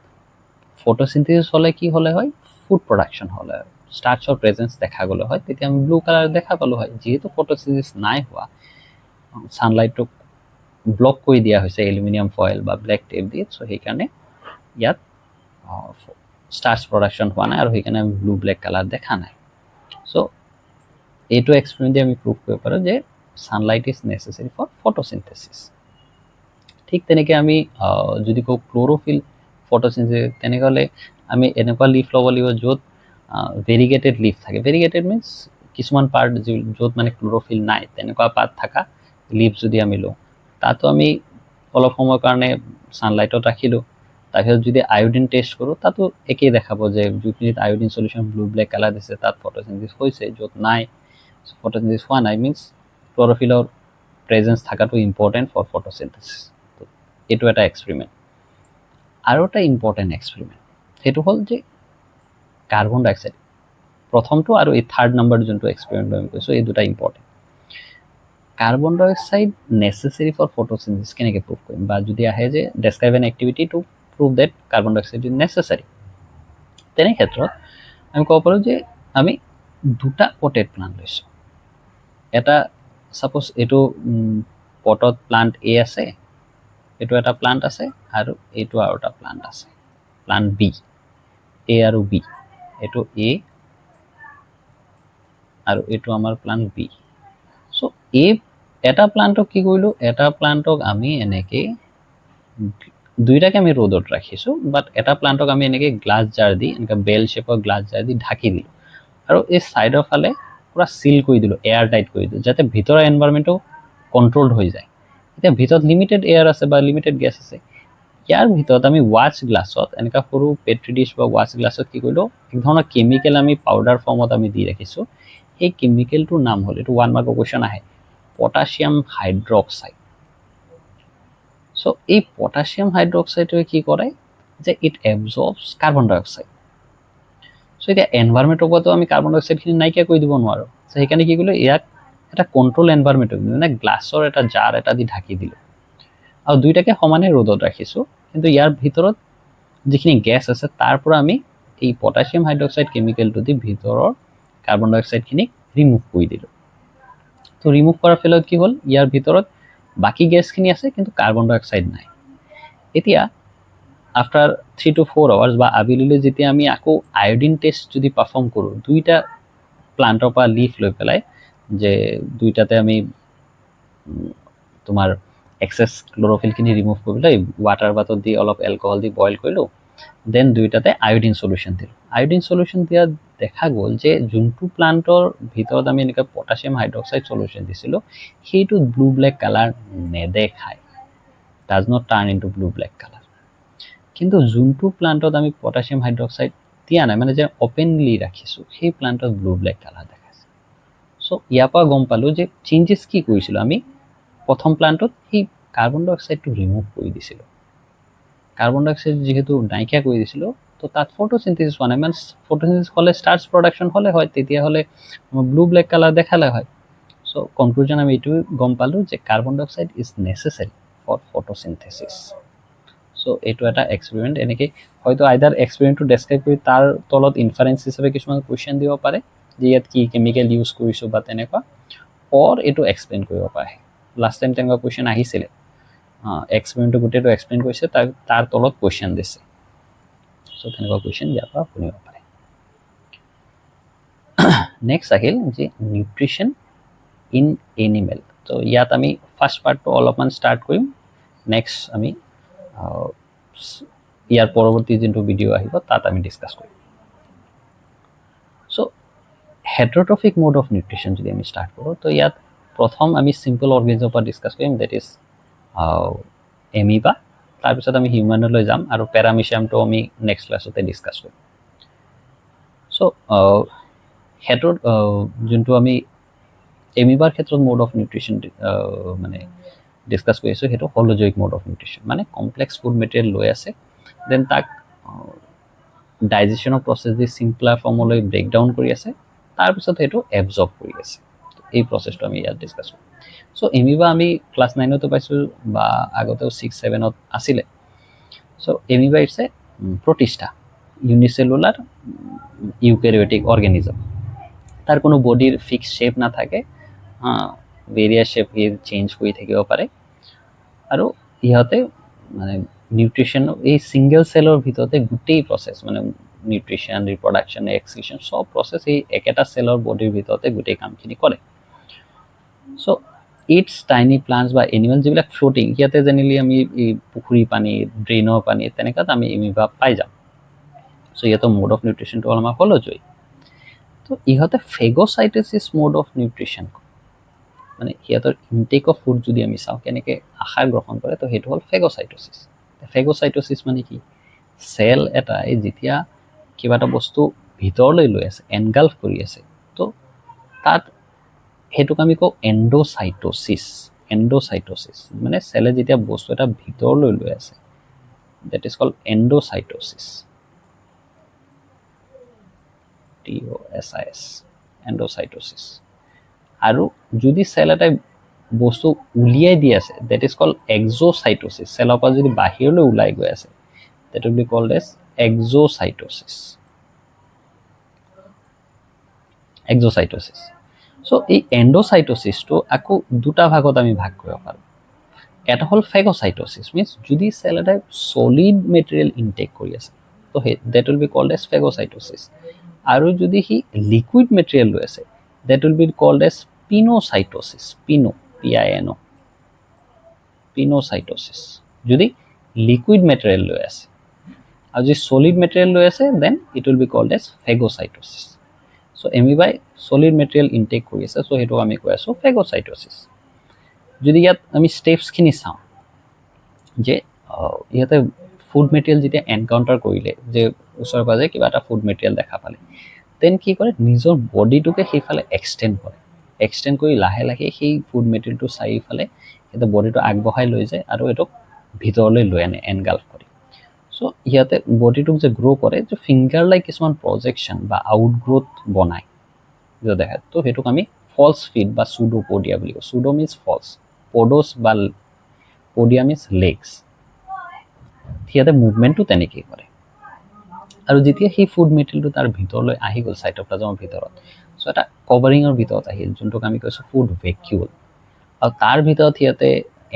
ফটোচিনথেসিস হ'লে কি হ'লে হয়, ফুড প্ৰডাকশ্যন হ'লে হয়, ষ্টাৰ্চৰ প্ৰেজেঞ্চ দেখা গ'লে হয়, তেতিয়া আমি ব্লু কালাৰ দেখা পালোঁ হয়। যিহেতু ফটোচিনথেসিস নাই হোৱা, ছানলাইটটোক ব্লক কৰি দিয়া হৈছে এলুমিনিয়াম ফয়েল বা ব্লেক টেপ দিয়ে, চ' সেইকাৰণে ইয়াত ষ্টাৰ্চ প্ৰডাকশ্যন হোৱা নাই আৰু সেইকাৰণে আমি ব্লু ব্লেক কালাৰ দেখা নাই। চ' এইটো এক্সপেৰিমেণ্ট দি আমি প্ৰুভ কৰিব পাৰোঁ যে ছানলাইট ইজ নেচেচাৰী ফৰ ফটোচিনথেসিস। ঠিক তেনেকৈ আমি যদি কওঁ ক্ল'ৰফিল ফটোচিনথেসিস, তেনেকৈ হ'লে আমি এনেকুৱা লিফ ল'ব লাগিব য'ত ভেৰিগেটেড লিফ থাকে। ভেৰিগেটেড মিনছ কিছুমান পাৰ্ট য'ত মানে ক্ল'ৰফিল নাই, তেনেকুৱা পাৰ্ট থকা লিফ যদি আমি লওঁ, তাতো আমি অলপ সময়ৰ কাৰণে ছানলাইটত ৰাখিলোঁ, তাৰপিছত যদি আয়োডিন টেষ্ট কৰোঁ তাতো একেই দেখাব যে যিখিনিত iodine solution blue black colour দিছে তাত ফটোচিনথেসিস হৈছে, য'ত নাই ফটোচিনথেসিস হোৱা নাই, মিনছ ক্ল'ৰফিলৰ প্ৰেজেঞ্চ থকাটো ইম্পৰ্টেণ্ট ফৰ ফটোচিনথেসিস। এইটো এটা এক্সপেৰিমেণ্ট। আৰু এটা ইম্পৰ্টেণ্ট এক্সপেৰিমেণ্ট সেইটো হ'ল যে কাৰ্বন ডাই অক্সাইড, প্ৰথমটো আৰু এই থাৰ্ড নম্বৰ যোনটো এক্সপেৰিমেণ্ট আমি কৈছোঁ, এই দুটা important. Carbon dioxide necessary for photosynthesis কেনেকৈ প্ৰুভ কৰিম, বা যদি আহে যে describe an activity to prove that carbon dioxide is necessary, তেনে ক্ষেত্ৰত আমি ক'ব পাৰোঁ যে আমি দুটা পটেড প্লান্ট লৈছোঁ। এটা ছাপ'জ এইটো পটত প্লান্ট এ আছে, এইটো এটা প্লান্ট আছে, আৰু এইটো আৰু এটা প্লান্ট আছে, প্লান্ট বি, এ আৰু বি, এইটো এ আৰু এইটো আমাৰ প্লান্ট বি। চ' এই এটা প্লান্টক কি কৰিলোঁ, এটা প্লান্টক আমি এনেকৈ দুইটাকে আমি ৰ'দত ৰাখিছোঁ, বাট এটা প্লান্টক আমি এনেকৈ গ্লাছ জাৰ দি, এনেকৈ বেল শ্বেপৰ গ্লাছ জাৰ দি ঢাকি দিলোঁ, আৰু এই ছাইডৰ ফালে পূৰা চিল কৰি দিলোঁ, এয়াৰ টাইট কৰি দিলোঁ, যাতে ভিতৰৰ এনভাইৰনমেণ্টটো কণ্ট্ৰল হৈ যায়। এতিয়া ভিতৰত লিমিটেড এয়াৰ আছে বা লিমিটেড গেছ আছে, ইয়াৰ ভিতৰত আমি ৱাচ গ্লাছত, এনেকুৱা সৰু পেট্ৰি ডিছ বা ৱাচ গ্লাছত কি কৰিলোঁ, এক ধৰণৰ কেমিকেল আমি পাউডাৰ ফৰ্মত আমি দি ৰাখিছোঁ। এই কেমিকেলটোৰ নাম হ'ল, এইটো 1 মাৰ্কৰ কুৱেশ্যন আহে, পটাছিয়াম হাইড্ৰক্সাইড। চ' এই পটাছিয়াম হাইড্ৰক্সাইডে কি কৰে যে ইট এবজৰ্বছ কাৰ্বন ডাই অক্সাইড। চ' এতিয়া এনভাইৰনমেণ্টৰ পৰাতো আমি কাৰ্বন ডাই অক্সাইডখিনি নাইকিয়া কৰি দিব নোৱাৰোঁ, চ' সেইকাৰণে কি কৰিলোঁ, ইয়াক এটা কণ্ট্ৰল এনভাইৰনমেণ্টত মানে গ্লাছৰ এটা জাৰ এটা দি ঢাকি দিলোঁ, আৰু দুইটাকে সমানে ৰ'দত ৰাখিছোঁ, কিন্তু ইয়াৰ ভিতৰত যিখিনি গেছ আছে তাৰ পৰা আমি এই পটাছিয়াম হাইড্ৰক্সাইড কেমিকেলটো দি ভিতৰৰ কাৰ্বন ডাই অক্সাইডখিনিক ৰিমুভ কৰি দিলোঁ। তো ৰিমুভ কৰাৰ ফলত কি হ'ল, ইয়াৰ ভিতৰত বাকী গেছখিনি আছে কিন্তু কাৰ্বন ডাই অক্সাইড নাই। এতিয়া আফটাৰ 3 to 4 আৱাৰ্ছ বা আবেলিলৈ যেতিয়া আমি আকৌ আয়োডিন টেষ্ট যদি পাৰফৰ্ম কৰোঁ, দুইটা প্লান্টৰ পৰা লিফ লৈ পেলাই, যে দুইটাতে আমি তোমাৰ এক্সেছ ক্ল'ৰফিলখিনি ৰিমুভ কৰিবলৈ ৱাটাৰ বাটত দি অলপ এলকহল দি বইল কৰিলোঁ, দেন দুইটাতে আয়োডিন সলিউশ্যন দিলোঁ। আয়োডিন সলিউশ্যন দিয়াত দেখা গ'ল যে যোনটো প্লান্টৰ ভিতৰত আমি এনেকৈ পটাছিয়াম হাইড্ৰক্সাইড সলিউশ্যন দিছিলোঁ, সেইটো ব্লু ব্লেক কালাৰ নেদেখায়, does not turn into blue black colour. কিন্তু যোনটো প্লান্টত আমি পটাছিয়াম হাইড্ৰক্সাইড দিয়া নাই, মানে যে অপেনলি ৰাখিছোঁ, সেই প্লান্টত ব্লু ব্লেক কালাৰ দেখাইছে। চ' ইয়াৰ পৰা গম পালোঁ যে চেঞ্জেছ কি কৰিছিলোঁ, আমি প্ৰথম প্লান্টত সেই কাৰ্বন ডাই অক্সাইডটো ৰিমুভ কৰি দিছিলোঁ। কাৰ্বন ডাই অক্সাইড যিহেতু নাইকিয়া কৰি দিছিলোঁ, তো তাত ফটোচিনথেসিস হোৱা নাই, মানে ফটোচিনথেসিস হ'লে ষ্টাৰ্চ প্ৰডাকশ্যন হ'লে হয়, তেতিয়াহ'লে ব্লু ব্লেক কালাৰ দেখালে হয়। চ' কনক্লুজন আমি এইটোৱে গম পালোঁ যে carbon dioxide is necessary for photosynthesis. So' এইটো এটা এক্সপেৰিমেণ্ট, এনেকৈ হয়তো আইদাৰ এক্সপেৰিমেণ্টটো ডেছক্ৰাইব কৰি তাৰ তলত ইনফাৰেঞ্চ হিচাপে কিছুমান কুৱেশ্যন দিব পাৰে যে ইয়াত কি কেমিকেল ইউজ কৰিছোঁ বা তেনেকুৱা, অৰ এইটো এক্সপ্লেইন কৰিব পাৰে। লাষ্ট টাইম তেনেকুৱা কুৱেশ্যন আহিছিলে, এক্সপেৰিমেণ্টটো গোটেইটো এক্সপ্লেইন কৰিছে, তাৰ তলত কুৱেশ্যন দিছে। চ' তেনেকুৱা কুৱেশ্যন ইয়াৰ পৰা শুনিব পাৰে। নেক্সট আহিল যে নিউট্ৰিশ্যন ইন এনিমেল। তো ইয়াত আমি ফাৰ্ষ্ট পাৰ্টটো অলপমান ষ্টাৰ্ট কৰিম, নেক্সট আমি ইয়াৰ পৰৱৰ্তী যোনটো ভিডিঅ' আহিব তাত আমি ডিছকাছ কৰিম চ' হেটাৰট্ৰফিক মোড অফ নিউট্ৰিশ্যন যদি আমি ষ্টাৰ্ট কৰোঁ তো ইয়াত প্ৰথম আমি চিম্পল অৰ্গেনিজমৰ পৰা ডিছকাছ কৰিম ডেট ইজ এমিবা তাৰপিছত আমি হিউমেনলৈ যাম আৰু পেৰামিচিয়ামটো আমি নেক্সট ক্লাছতে ডিছকাছ কৰিম চ' হেটাৰ যোনটো আমি এমিবাৰ ক্ষেত্ৰত মোড অফ নিউট্ৰিশ্যন মানে ডিছকাছ কৰি আছোঁ সেইটো হলোজয়িক মোড অফ নিউট্ৰিশ্যন মানে কমপ্লেক্স ফুড মেটেৰিয়েল লৈ আছে দেন তাক ডাইজেশ্যনৰ প্ৰচেছ দি চিম্পলাৰ ফৰ্মলৈ ব্ৰেকডাউন কৰি আছে তাৰপিছত সেইটো এবজৰ্ব কৰি আছে এই প্ৰচেছটো আমি ইয়াত ডিছকাছ কৰিম চ' এমিবা আমি ক্লাছ 9তো পাইছোঁ বা আগতেও 6-7ত আছিলে চ' এমিবা ইটছ এ প্ৰতিষ্ঠা ইউনিচেলুলাৰ ইউকেৰিয়টিক অৰ্গেনিজম তাৰ কোনো বডিৰ ফিক্স শ্বেপ নাথাকে ভেৰিয়াছ শ্বেপ চেঞ্জ কৰি থাকিব পাৰে আৰু ইহঁতে মানে নিউট্ৰিশ্যন এই ছিংগল চেলৰ ভিতৰতে গোটেই প্ৰচেছ মানে নিউট্ৰিশ্যন ৰিপ্ৰডাকশ্যন এক্সক্ৰিশ্যন সব প্ৰচেছ এই একেটা চেলৰ বডিৰ ভিতৰতে গোটেই কামখিনি কৰে চ' ইটছ টাইনি প্লান্টছ বা এনিমেল যিবিলাক ফ্লোটিং ইয়াতে জেনেৰেলি আমি এই পুখুৰী পানী ড্ৰেইনৰ পানী তেনেকুৱাত আমি এমিবা পাই যাম চ' ইহঁতৰ মোড অফ নিউট্ৰিশ্যনটো হ'ল আমাৰ হলোজয়িক তো ইহঁতে ফেগোচাইটোচিছ মোড অফ নিউট্ৰিশ্যন মানে সিহঁতৰ ইনটেক অফ ফুড যদি আমি চাওঁ কেনেকৈ আহাৰ গ্ৰহণ কৰে তো সেইটো হ'ল ফেগোচাইটোচিছ ফেগোচাইটোচিছ মানে কি চেল এটাই যেতিয়া কিবা এটা বস্তু ভিতৰলৈ লৈ আছে এনগাল্ফ কৰি আছে তো তাত সেইটোক আমি কওঁ এণ্ডোচাইটোচিছ মানে চেলে যেতিয়া বস্তু এটা ভিতৰলৈ লৈ আছে দেট ইজ কল্ড এণ্ডোচাইটোচিছ TOSIS এণ্ডোচাইটোচিছ আৰু যদি চেল এটাই বস্তু উলিয়াই দি আছে দেট ইজ কল্ড এক্সোচাইটোচিছ চেলৰ পৰা যদি বাহিৰলৈ ওলাই গৈ আছে that will be called as exocytosis so' এই এণ্ডোচাইটোচিছটো আকৌ দুটা ভাগত আমি ভাগ কৰিব পাৰোঁ এটা হ'ল ফেগোচাইটোচিছ মিনছ যদি চেল এটাই ছলিড মেটেৰিয়েল ইনটেক কৰি আছে তো সেই that will be called as phagocytosis আৰু যদি সি লিকুইড মেটেৰিয়েল লৈ আছে that will be called as pinocytosis PINO pinocytosis যদি লিকুইড মেটেৰিয়েল লৈ আছে আৰু যদি ছলিড মেটেৰিয়েল লৈ আছে then it will be called as phagocytosis so' amoeba solid material intake কৰি আছে চ' সেইটো আমি কৈ আছোঁ ফেগোচাইটোচিছ যদি ইয়াত আমি ষ্টেপছখিনি চাওঁ যে ইয়াতে ফুড মেটেৰিয়েল যেতিয়া এনকাউণ্টাৰ কৰিলে যে ওচৰে পাজৰে কিবা এটা ফুড মেটেৰিয়েল দেখা পালে দেন কি কৰে নিজৰ বডিটোকে সেইফালে এক্সটেণ্ড কৰি লাহে লাহে সেই ফুড মেটেৰিয়েলটো চাৰিওফালে সিহঁতে বডিটো আগবঢ়াই লৈ যায় আৰু এইটোক ভিতৰলৈ লৈ আনে এনগাল্ফ কৰি চ' ইয়াতে বডিটোক যে গ্ৰ' কৰে যে ফিংগাৰ লাইক কিছুমান প্ৰজেকশ্যন বা আউটগ্ৰ'থ বনায় যে দেখায় তো সেইটোক আমি ফলছ ফিড বা চুডোপডিয়া বুলি কওঁ চুডো মিনছ ফলছ পডোছ বা পডিয়া মিনছ লেগছ সিহঁতে মুভমেণ্টটো তেনেকেই কৰে আৰু যেতিয়া সেই ফুড মেটেৰিয়েলটো তাৰ ভিতৰলৈ আহি গ'ল চাইটোপ্লাজমৰ ভিতৰত চ' এটা কভাৰিঙৰ ভিতৰত আহিল যোনটোক আমি কৈছোঁ ফুড ভেকিউল আৰু তাৰ ভিতৰত সিহঁতে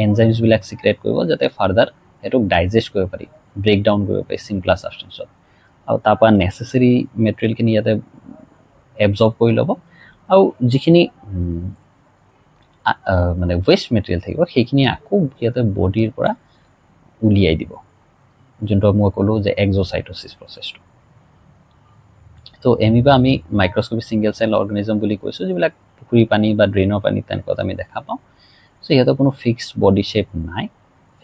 এনজাইমছবিলাক চিক্ৰেট কৰিব যাতে ফাৰ্ডাৰ সেইটোক ডাইজেষ্ট কৰিব পাৰি ব্ৰেকডাউন কৰিব পাৰি চিম্পলাৰ ছাবষ্টেঞ্চত আৰু তাৰপৰা নেচেচেৰী মেটেৰিয়েলখিনি ইয়াতে এবজৰ্ব কৰি ল'ব আৰু যিখিনি মানে ৱেষ্ট মেটেৰিয়েল থাকিব সেইখিনি আকৌ সিহঁতে বডিৰ পৰা উলিয়াই দিব যোনটো মই ক'লোঁ যে এক্সোচাইটোচিছ প্ৰচেছটো তো এমিবা আমি মাইক্ৰস্কোপিক ছিংগল চেল অৰ্গেনিজম বুলি কৈছোঁ যিবিলাক পুখুৰী পানী বা ড্ৰেইনৰ পানীত তেনেকুৱাত আমি দেখা পাওঁ চ' সিহঁতৰ কোনো ফিক্সড বডি শ্বেপ নাই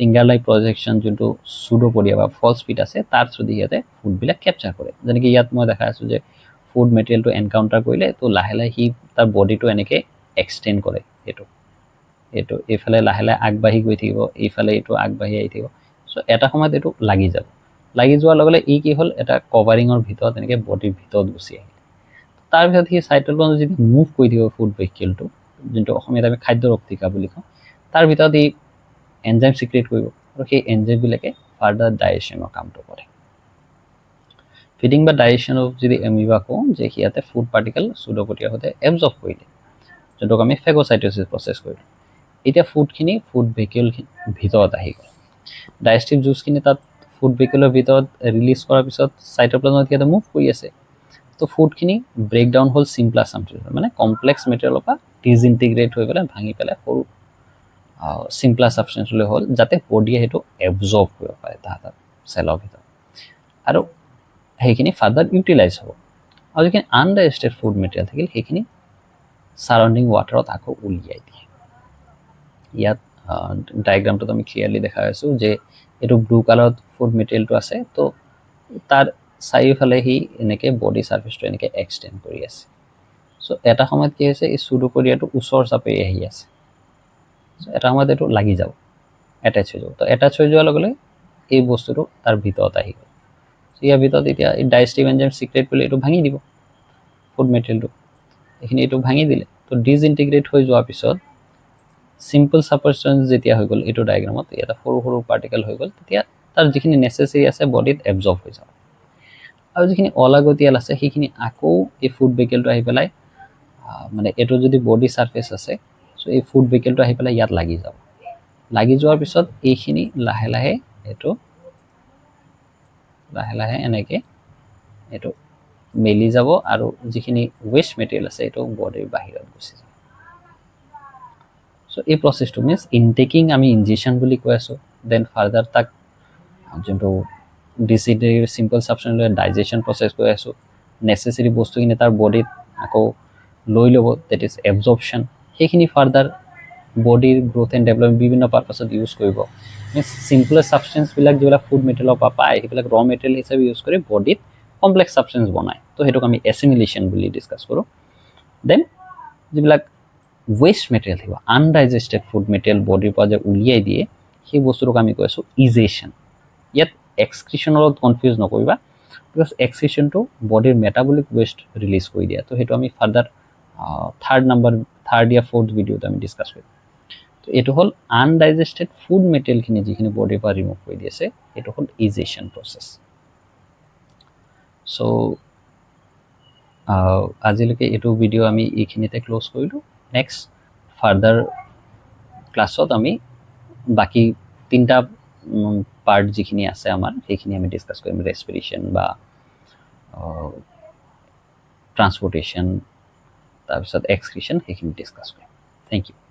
ফিংগাৰ লাইক প্ৰজেকশ্যন যোনটো চুডোপডিয়া বা ফলছ ফিড আছে তাৰ থ্ৰুদি সিহঁতে ফুডবিলাক কেপচাৰ কৰে যেনেকৈ ইয়াত মই দেখা আছোঁ যে ফুড মেটেৰিয়েলটো এনকাউণ্টাৰ কৰিলে তো লাহে লাহে সি তাৰ বডিটো এনেকৈ এক্সটেণ্ড কৰে এইটো এইফালে লাহে লাহে আগবাঢ়ি গৈ থাকিব এইফালে এইটো আগবাঢ়ি আহি থাকিব চ' এটা সময়ত এইটো লাগি যোৱাৰ লগে লগে ই কি হ'ল এটা কভাৰিঙৰ ভিতৰত এনেকৈ বডিৰ ভিতৰত গুচি আহিল তাৰপিছত সি চাইটোপ্লাজম যদি মুভ কৰি থাকিব ফুড ভেকিউলটো যোনটো অসমীয়াত আমি খাদ্য ৰক্তিকা বুলি কওঁ তাৰ ভিতৰত ই এনজাইম চিক্ৰেট কৰিব আৰু সেই এনজাইমবিলাকে ফাৰ্ডাৰ ডাইজেশ্যনৰ কামটো কৰে ফিডিং বা ডাইজেশ্যনৰ যদি এমিবা কওঁ যে সিহঁতে ফুড পাৰ্টিকেল চুডোপডিয়াৰ সৈতে এবজৰ্ব কৰিলে যোনটোক আমি ফেগোচাইটোচিছ প্ৰচেছ কৰিলোঁ এতিয়া ফুডখিনি ফুড ভেকিউল ভিতৰত আহি গ'ল ডাইজেষ্টিভ জুচখিনি তাত ফুড ভেকিউলৰ ভিতৰত ৰিলিজ কৰাৰ পিছত চাইটোপ্লাজমত সিহঁতে মুভ কৰি আছে তো ফুডখিনি ব্ৰেকডাউন হ'ল চিম্পলাৰ ছাবষ্টেঞ্চ মানে কমপ্লেক্স মেটেৰিয়েলৰ পৰা ডিজইণ্টিগ্ৰেট হৈ পেলাই ভাঙি পেলাই সৰু চিম্পলাৰ ছাবষ্টেঞ্চলৈ হ'ল যাতে বডিয়ে সেইটো এবজৰ্ব কৰিব পাৰে তাহাঁতৰ চেলৰ ভিতৰত আৰু সেইখিনি ফাৰ্দাৰ ইউটিলাইজ হ'ব আৰু যিখিনি আনডাইজেষ্টেড ফুড মেটেৰিয়েল থাকিল সেইখিনি ছাৰাউণ্ডিং ৱাটাৰত আকৌ উলিয়াই দিয়ে ইয়াত ডায়েগ্ৰামটোত আমি ক্লিয়াৰলি দেখা পাইছোঁ যে এইটো ব্লু কালাৰত ফুড মেটেৰিয়েলটো আছে তো তাৰ চাৰিওফালে সি এনেকৈ বডি ছাৰ্ফেচটো এনেকৈ এক্সটেণ্ড কৰি আছে চ' এটা সময়ত কি হৈছে এই চুডোপডিয়াটো ওচৰ চাপি আহি আছে চ' এটা সময়ত এইটো লাগি যাব এটাচ হৈ যাব তো এটাচ হৈ যোৱাৰ লগে লগে এই বস্তুটো তাৰ ভিতৰত আহি গ'ল চ' ইয়াৰ ভিতৰত এতিয়া এই ডাইজেষ্টিভ এনজাইম চিক্ৰেট বুলি এইটো ভাঙি দিব ফুড মেটেৰিয়েলটো এইখিনি এইটো ভাঙি দিলে তো ডিজইণ্টিগ্ৰেট হৈ যোৱাৰ পিছত চিম্পল ছাবষ্টেঞ্চ যেতিয়া হৈ গ'ল এইটো ডায়েগ্ৰামত এটা সৰু সৰু পাৰ্টিকেল হৈ গ'ল তেতিয়া তাৰ যিখিনি নেচেচেৰী আছে বডিত এবজৰ্ব হৈ যাব আৰু যিখিনি অলাগতিয়াল আছে সেইখিনি আকৌ এই ফুড ভেকেলটো আহি পেলাই মানে এইটো যদি বডি ছাৰ্ফেচ আছে চ' এই ফুড ভেকেলটো আহি পেলাই ইয়াত লাগি যাব লাগি যোৱাৰ পিছত এইখিনি লাহে লাহে এনেকৈ এইটো মেলি যাব আৰু যিখিনি ৱেষ্ট মেটেৰিয়েল আছে এইটো বডিৰ বাহিৰত গুচি যাব চ' এই প্ৰচেছটো মিনছ ইনটেকিং আমি ইনজেকশ্যন বুলি কৈ আছোঁ দেন ফাৰ্দাৰ তাক যোনটো ডিচিডেৰ চিম্পল ছাবষ্টেঞ্চ ডাইজেশ্যন প্ৰচেছ কৰি আছোঁ নেচেচেৰী বস্তুখিনি তাৰ বডিত আকৌ লৈ ল'ব ডেট ইজ এবজৰ্পশ্যন সেইখিনি ফাৰ্দাৰ বডিৰ গ্ৰ'থ এণ্ড ডেভেলপমেণ্ট বিভিন্ন পাৰ্পাছত ইউজ কৰিব মিনছ চিম্পল ছাবষ্টেঞ্চবিলাক যিবিলাক ফুড মেটেৰিয়েলৰ পৰা পায় সেইবিলাক ৰ মেটেৰিয়েল হিচাপে ইউজ কৰি বডিত কমপ্লেক্স ছাবষ্টেঞ্চ বনায় তো সেইটোক আমি এছিমিলেশ্যন বুলি ডিছকাছ কৰোঁ দেন যিবিলাক ৱেষ্ট মেটেৰিয়েল থাকিব আনডাইজেষ্টেড ফুড মেটেৰিয়েল বডিৰ পৰা যে উলিয়াই দিয়ে সেই বস্তুটোক আমি কৈ আছোঁ ইজেশ্যন ইয়াত এক্সক্ৰিশ্যনৰ লগত কনফিউজ নকৰিবা বিকজ এক্সক্ৰিশ্যনটো বডিৰ মেটাবলিক ৱেষ্ট ৰিলিজ কৰি দিয়ে তো সেইটো আমি ফাৰ্দাৰ থাৰ্ড ফ'ৰ্থ ভিডিঅ'ত আমি ডিছকাছ কৰিম তো এইটো হ'ল আনডাইজেষ্টেড ফুড মেটেৰিয়েলখিনি যিখিনি বডিৰ পৰা ৰিমুভ কৰি দি আছে এইটো হ'ল ইজেশ্যন প্ৰচেছ চ' আজিলৈকে এইটো ভিডিঅ' আমি এইখিনিতে ক্ল'জ কৰিলোঁ নেক্সট ফাৰ্দাৰ ক্লাছত আমি বাকী তিনিটা পাৰ্ট যিখিনি আছে আমাৰ সেইখিনি আমি ডিছকাছ কৰিম ৰেছপিৰেশ্যন বা ট্ৰান্সপৰ্টেশ্যন তাৰপিছত এক্সক্ৰিশ্যন সেইখিনি ডিছকাছ কৰিম থেংক ইউ